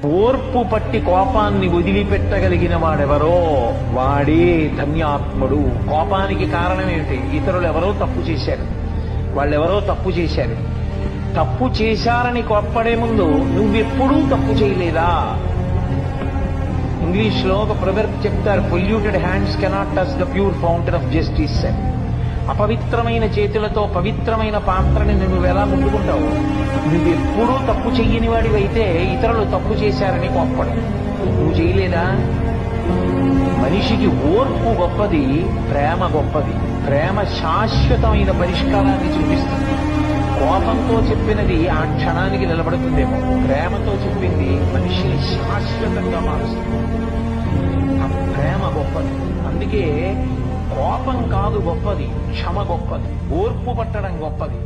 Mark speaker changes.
Speaker 1: ఓర్పు పట్టి కోపాన్ని వదిలిపెట్టగలిగిన వాడెవరో వాడే ధన్యాత్ముడు. కోపానికి కారణం ఏమిటి? ఇతరులు ఎవరో తప్పు చేశారు, వాళ్ళెవరో తప్పు చేశారు. తప్పు చేశారని కోప్పడే ముందు నువ్వెప్పుడూ తప్పు చేయలేదా? ఇంగ్లీష్ లో ఒక ప్రొవర్బ్ చెప్తారు, polluted hands cannot touch the pure fountain of justice. అపవిత్రమైన చేతులతో పవిత్రమైన పాత్రని నువ్వు ఎలా ముట్టుకుంటావు? నువ్వెప్పుడూ తప్పు చెయ్యని వాడివైతే ఇతరులు తప్పు చేశారని కోప్పడు. నువ్వు చేయలేదా? మనిషికి ఓర్పు గొప్పది, ప్రేమ గొప్పది. ప్రేమ శాశ్వతమైన పరిష్కారాన్ని చూపిస్తుంది. కోపంతో చెప్పినది ఆ క్షణానికి నిలబడుతుందేమో, ప్రేమతో చెప్పింది మనిషిని శాశ్వతంగా మారుస్తుంది. ఆ ప్రేమ గొప్పది. అందుకే కోపం కాదు గొప్పది, క్షమ గొప్పది, ఓర్పు పట్టడం గొప్పది.